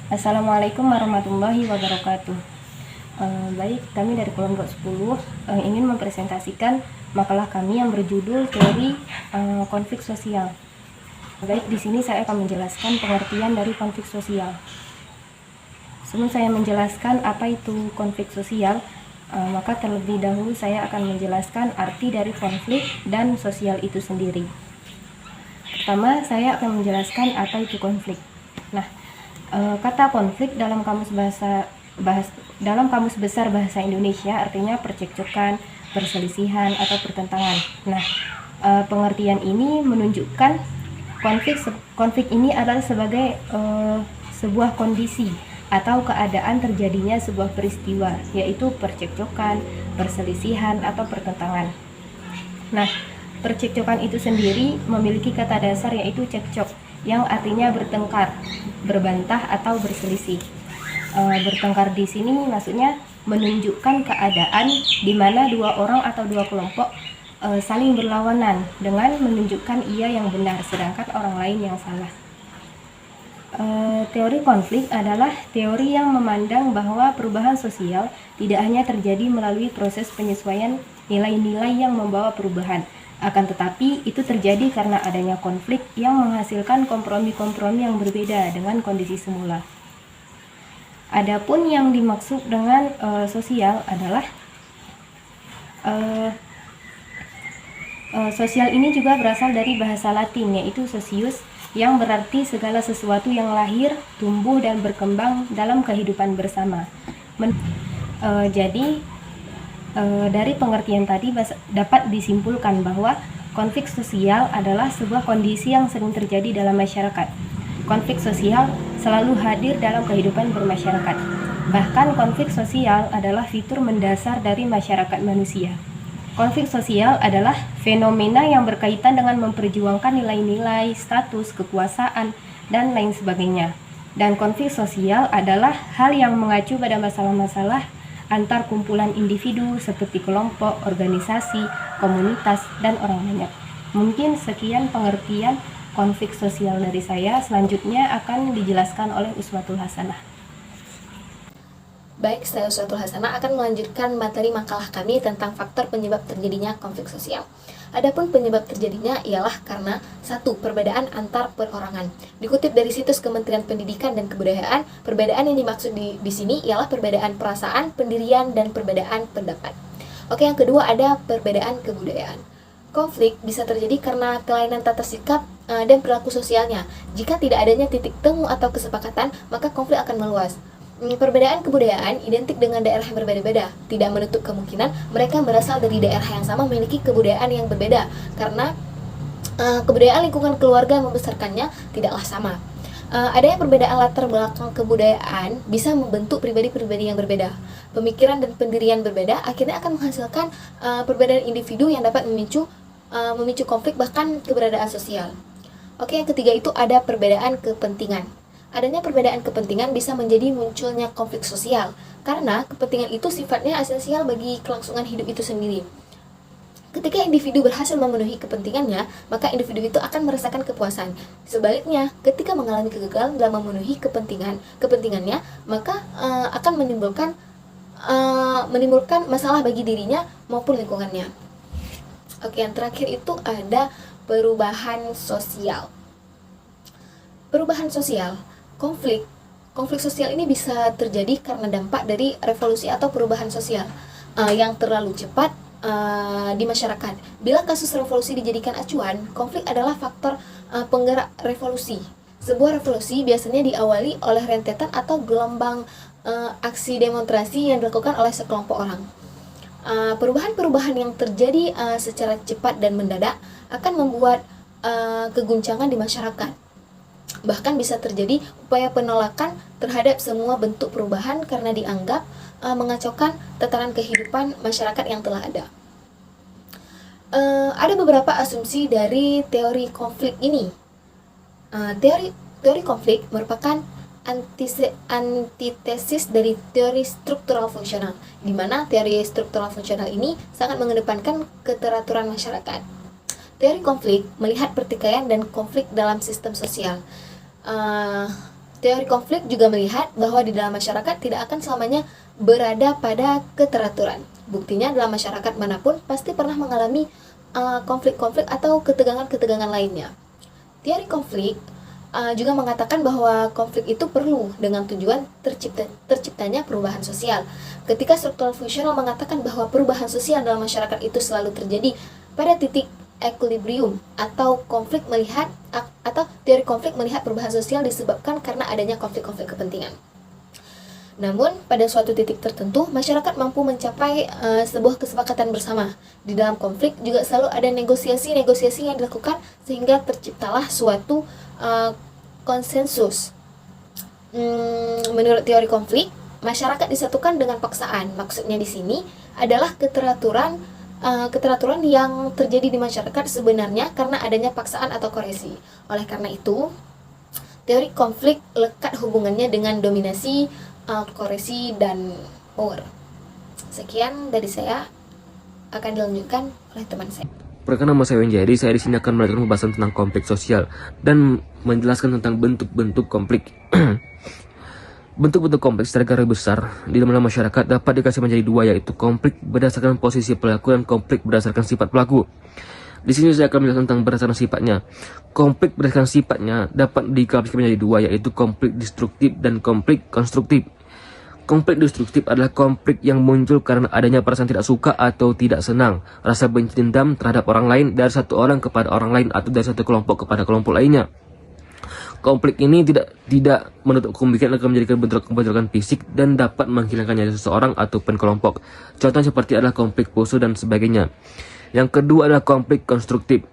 Assalamualaikum warahmatullahi wabarakatuh. Baik, kami dari kelompok 10 ingin mempresentasikan makalah kami yang berjudul Teori Konflik Sosial. Baik, di sini saya akan menjelaskan pengertian dari konflik sosial. Sebelum saya menjelaskan apa itu konflik sosial, maka terlebih dahulu saya akan menjelaskan arti dari konflik dan sosial itu sendiri. Pertama, saya akan menjelaskan apa itu konflik. Nah, kata konflik dalam kamus besar bahasa Indonesia artinya percekcokan, perselisihan atau pertentangan. Nah, pengertian ini menunjukkan konflik ini adalah sebagai sebuah kondisi atau keadaan terjadinya sebuah peristiwa, yaitu percekcokan, perselisihan atau pertentangan. Nah, percekcokan itu sendiri memiliki kata dasar yaitu cekcok, yang artinya bertengkar, berbantah atau berselisih. Bertengkar di sini maksudnya menunjukkan keadaan di mana dua orang atau dua kelompok saling berlawanan dengan menunjukkan ia yang benar sedangkan orang lain yang salah. Teori konflik adalah teori yang memandang bahwa perubahan sosial tidak hanya terjadi melalui proses penyesuaian nilai-nilai yang membawa perubahan, akan tetapi itu terjadi karena adanya konflik yang menghasilkan kompromi-kompromi yang berbeda dengan kondisi semula. Adapun yang dimaksud dengan sosial adalah sosial ini juga berasal dari bahasa Latin yaitu socius, yang berarti segala sesuatu yang lahir, tumbuh dan berkembang dalam kehidupan bersama. Jadi dari pengertian tadi dapat disimpulkan bahwa konflik sosial adalah sebuah kondisi yang sering terjadi dalam masyarakat. Konflik sosial selalu hadir dalam kehidupan bermasyarakat. Bahkan konflik sosial adalah fitur mendasar dari masyarakat manusia. Konflik sosial adalah fenomena yang berkaitan dengan memperjuangkan nilai-nilai, status, kekuasaan, dan lain sebagainya. Dan konflik sosial adalah hal yang mengacu pada masalah-masalah antar kumpulan individu seperti kelompok, organisasi, komunitas, dan orang banyak. Mungkin sekian pengertian konflik sosial dari saya. Selanjutnya akan dijelaskan oleh Uswatul Hasanah. Baik, saya Uswatul Hasanah akan melanjutkan materi makalah kami tentang faktor penyebab terjadinya konflik sosial. Adapun penyebab terjadinya ialah karena 1. Perbedaan antar perorangan. Dikutip dari situs Kementerian Pendidikan dan Kebudayaan, perbedaan yang dimaksud di sini ialah perbedaan perasaan, pendirian, dan perbedaan pendapat. Oke, yang kedua ada perbedaan kebudayaan. Konflik bisa terjadi karena kelainan tata sikap dan perilaku sosialnya. Jika tidak adanya titik temu atau kesepakatan, maka konflik akan meluas. Perbedaan kebudayaan identik dengan daerah yang berbeda-beda. Tidak menutup kemungkinan mereka berasal dari daerah yang sama memiliki kebudayaan yang berbeda, karena kebudayaan lingkungan keluarga yang membesarkannya tidaklah sama. Adanya perbedaan latar belakang kebudayaan bisa membentuk pribadi-pribadi yang berbeda. Pemikiran dan pendirian berbeda akhirnya akan menghasilkan perbedaan individu yang dapat memicu konflik bahkan keberadaan sosial. Oke, yang ketiga itu ada perbedaan kepentingan. Adanya perbedaan kepentingan bisa menjadi munculnya konflik sosial, karena kepentingan itu sifatnya esensial bagi kelangsungan hidup itu sendiri. Ketika individu berhasil memenuhi kepentingannya, maka individu itu akan merasakan kepuasan. Sebaliknya, ketika mengalami kegagalan dalam memenuhi kepentingannya, maka akan menimbulkan masalah bagi dirinya maupun lingkungannya. Oke, yang terakhir itu ada perubahan sosial. Perubahan sosial. Konflik sosial ini bisa terjadi karena dampak dari revolusi atau perubahan sosial yang terlalu cepat di masyarakat. Bila kasus revolusi dijadikan acuan, konflik adalah faktor penggerak revolusi. Sebuah revolusi biasanya diawali oleh rentetan atau gelombang aksi demonstrasi yang dilakukan oleh sekelompok orang. Perubahan-perubahan yang terjadi secara cepat dan mendadak akan membuat keguncangan di masyarakat. Bahkan bisa terjadi upaya penolakan terhadap semua bentuk perubahan karena dianggap mengacaukan tatanan kehidupan masyarakat yang telah ada. Ada beberapa asumsi dari teori konflik ini. Teori konflik merupakan antitesis dari teori struktural fungsional, di mana teori struktural fungsional ini sangat mengedepankan keteraturan masyarakat. Teori konflik melihat pertikaian dan konflik dalam sistem sosial. Teori konflik juga melihat bahwa di dalam masyarakat tidak akan selamanya berada pada keteraturan. Buktinya dalam masyarakat manapun pasti pernah mengalami konflik-konflik atau ketegangan-ketegangan lainnya. Teori konflik juga mengatakan bahwa konflik itu perlu dengan tujuan terciptanya perubahan sosial. Ketika struktural fungsional mengatakan bahwa perubahan sosial dalam masyarakat itu selalu terjadi pada titik equilibrium atau teori konflik melihat perubahan sosial disebabkan karena adanya konflik-konflik kepentingan. Namun, pada suatu titik tertentu, masyarakat mampu mencapai sebuah kesepakatan bersama. Di dalam konflik juga selalu ada negosiasi-negosiasi yang dilakukan sehingga terciptalah suatu konsensus. Menurut teori konflik, masyarakat disatukan dengan paksaan. Maksudnya di sini adalah keteraturan yang terjadi di masyarakat sebenarnya karena adanya paksaan atau koersi. Oleh karena itu, teori konflik lekat hubungannya dengan dominasi, koersi, dan power. Sekian dari saya, akan dilanjutkan oleh teman saya. Perkenalkan nama saya Wenjadi, saya di sini akan melanjutkan pembahasan tentang konflik sosial dan menjelaskan tentang bentuk-bentuk konflik. Bentuk-bentuk konflik secara garis besar di dalam masyarakat dapat dikasih menjadi dua, yaitu konflik berdasarkan posisi pelaku dan konflik berdasarkan sifat pelaku. Di sini saya akan menjelaskan tentang berdasarkan sifatnya. Konflik berdasarkan sifatnya dapat diklasifikasikan menjadi dua, yaitu konflik destruktif dan konflik konstruktif. Konflik destruktif adalah konflik yang muncul karena adanya perasaan tidak suka atau tidak senang, rasa benci dendam terhadap orang lain dari satu orang kepada orang lain atau dari satu kelompok kepada kelompok lainnya. Konflik ini tidak menutup kemungkinan akan menjadikan bentrokan fisik dan dapat menghilangkan nyawa seseorang ataupun kelompok. Contoh seperti adalah konflik poso dan sebagainya. Yang kedua adalah konflik konstruktif.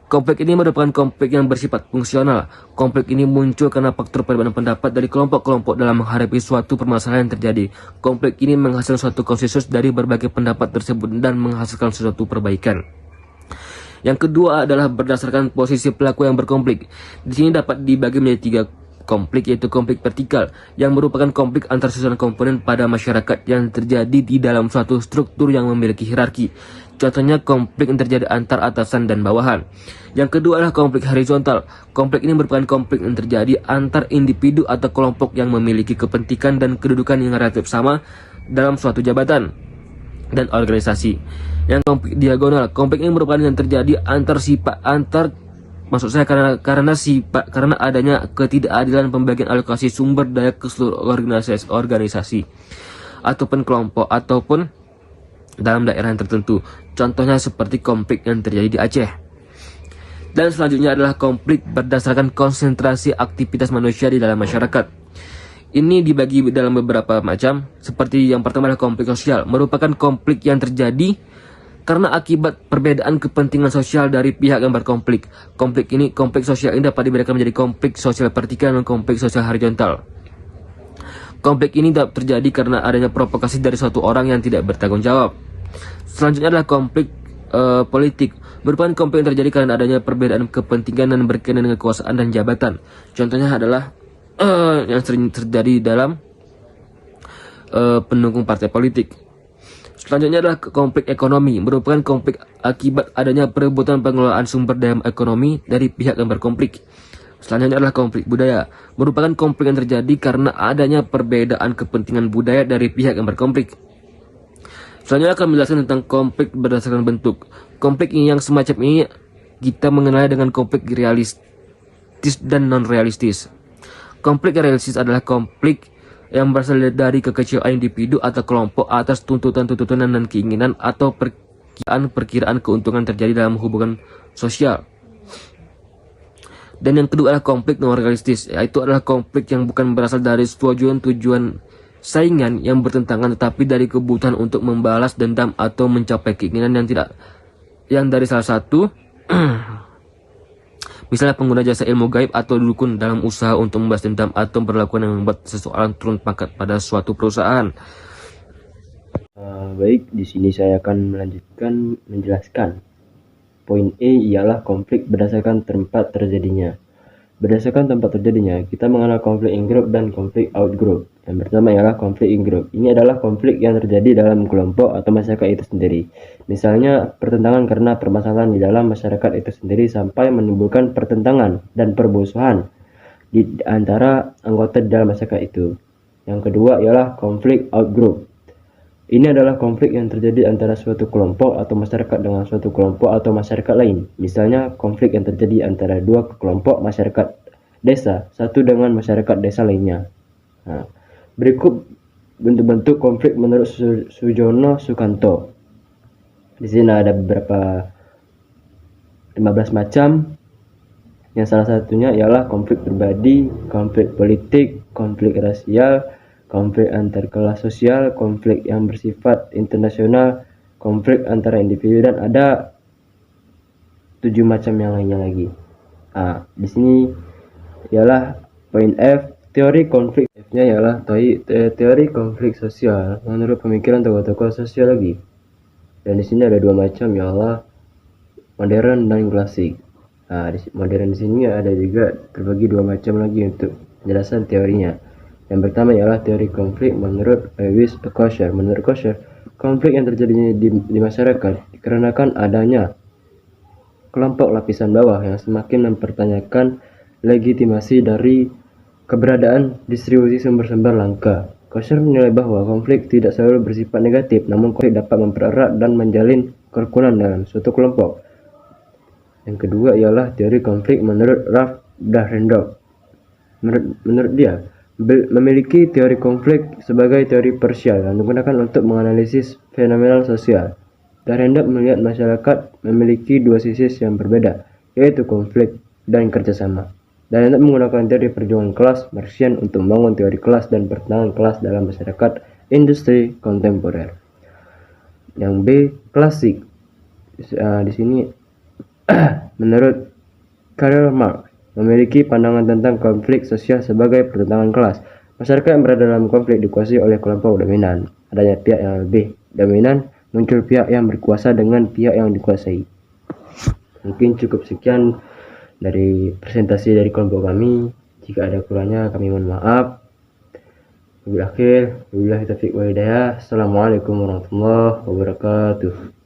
Konflik ini merupakan konflik yang bersifat fungsional. Konflik ini muncul karena faktor perbedaan pendapat dari kelompok-kelompok dalam menghadapi suatu permasalahan yang terjadi. Konflik ini menghasilkan suatu konsensus dari berbagai pendapat tersebut dan menghasilkan suatu perbaikan. Yang kedua adalah berdasarkan posisi pelaku yang berkonflik. Di sini dapat dibagi menjadi tiga konflik, yaitu konflik vertikal yang merupakan konflik antar susunan komponen pada masyarakat yang terjadi di dalam suatu struktur yang memiliki hierarki. Contohnya konflik yang terjadi antar atasan dan bawahan. Yang kedua adalah konflik horizontal. Konflik ini merupakan konflik yang terjadi antar individu atau kelompok yang memiliki kepentingan dan kedudukan yang relatif sama dalam suatu jabatan dan organisasi. Yang konflik diagonal, konflik ini merupakan yang terjadi karena adanya ketidakadilan pembagian alokasi sumber daya ke seluruh organisasi ataupun kelompok ataupun dalam daerah yang tertentu. Contohnya seperti konflik yang terjadi di Aceh. Dan selanjutnya adalah konflik berdasarkan konsentrasi aktivitas manusia di dalam masyarakat. Ini dibagi dalam beberapa macam, seperti yang pertama adalah konflik sosial, merupakan konflik yang terjadi karena akibat perbedaan kepentingan sosial dari pihak yang berkonflik. Konflik sosial ini dapat dibedakan menjadi konflik sosial vertikal dan konflik sosial horizontal. Konflik ini dapat terjadi karena adanya provokasi dari suatu orang yang tidak bertanggung jawab. Selanjutnya adalah konflik politik, merupakan konflik yang terjadi karena adanya perbedaan kepentingan dan berkaitan dengan kekuasaan dan jabatan. Contohnya adalah yang sering terjadi dalam pendukung partai politik. Selanjutnya adalah konflik ekonomi, merupakan konflik akibat adanya perebutan pengelolaan sumber daya ekonomi dari pihak yang berkonflik. Selanjutnya adalah konflik budaya, merupakan konflik yang terjadi karena adanya perbedaan kepentingan budaya dari pihak yang berkonflik. Selanjutnya akan menjelaskan tentang konflik berdasarkan bentuk. Konflik yang semacam ini kita mengenalnya dengan konflik realistis dan non-realistis. Konflik realistis adalah konflik yang berasal dari kekecewaan individu atau kelompok atas tuntutan-tuntutan dan keinginan atau perkiraan keuntungan terjadi dalam hubungan sosial. Dan yang kedua adalah konflik non-realistis, yaitu adalah konflik yang bukan berasal dari tujuan saingan yang bertentangan, tetapi dari kebutuhan untuk membalas dendam atau mencapai keinginan yang dari salah satu misalnya pengguna jasa ilmu gaib atau dukun dalam usaha untuk membalas dendam atau perlakuan yang membuat seseorang turun pangkat pada suatu perusahaan. Baik, di sini saya akan menjelaskan. Poin E ialah konflik berdasarkan tempat terjadinya. Berdasarkan tempat terjadinya, kita mengenal konflik in-group dan konflik out-group. Yang pertama ialah konflik in-group. Ini adalah konflik yang terjadi dalam kelompok atau masyarakat itu sendiri. Misalnya, pertentangan karena permasalahan di dalam masyarakat itu sendiri sampai menimbulkan pertentangan dan permusuhan. di antara anggota dalam masyarakat itu. Yang kedua ialah konflik outgroup. Ini adalah konflik yang terjadi antara suatu kelompok atau masyarakat dengan suatu kelompok atau masyarakat lain. Misalnya, konflik yang terjadi antara dua kelompok masyarakat desa, satu dengan masyarakat desa lainnya. Nah, berikut bentuk-bentuk konflik menurut Sujono Sukanto. Di sini ada beberapa 15 macam. Yang salah satunya ialah konflik pribadi, konflik politik, konflik rasial, konflik antar kelas sosial, konflik yang bersifat internasional, konflik antara individu, dan ada 7 macam yang lainnya lagi. Di sini ialah poin F, teori konflik. F-nya ialah teori konflik sosial menurut pemikiran tokoh-tokoh sosiologi. Dan di sini ada 2 macam, ialah modern dan klasik. Modern di sini ada juga terbagi 2 macam lagi untuk penjelasan teorinya. Yang pertama ialah teori konflik menurut Lewis Kosher. Menurut Kosher, konflik yang terjadi di masyarakat dikarenakan adanya kelompok lapisan bawah yang semakin mempertanyakan legitimasi dari keberadaan distribusi sumber-sumber langka. Kosher menilai bahwa konflik tidak selalu bersifat negatif, namun konflik dapat mempererat dan menjalin kerukunan dalam suatu kelompok. Yang kedua ialah teori konflik menurut Ralph Dahrendorf. Menurut dia, memiliki teori konflik sebagai teori parsial yang digunakan untuk menganalisis fenomena sosial. Dahrendorf melihat masyarakat memiliki 2 sisi yang berbeda, yaitu konflik dan kerjasama. Dahrendorf menggunakan teori perjuangan kelas Marxian untuk membangun teori kelas dan pertentangan kelas dalam masyarakat industri kontemporer. Yang B, klasik. Di sini menurut Karl Marx, memiliki pandangan tentang konflik sosial sebagai pertentangan kelas. Masyarakat yang berada dalam konflik dikuasai oleh kelompok dominan. Adanya pihak yang lebih dominan, muncul pihak yang berkuasa dengan pihak yang dikuasai. Mungkin cukup sekian dari presentasi dari kelompok kami. Jika ada kurangnya kami mohon maaf. Wabillahi taufiq wal hidayah. Assalamualaikum warahmatullahi wabarakatuh.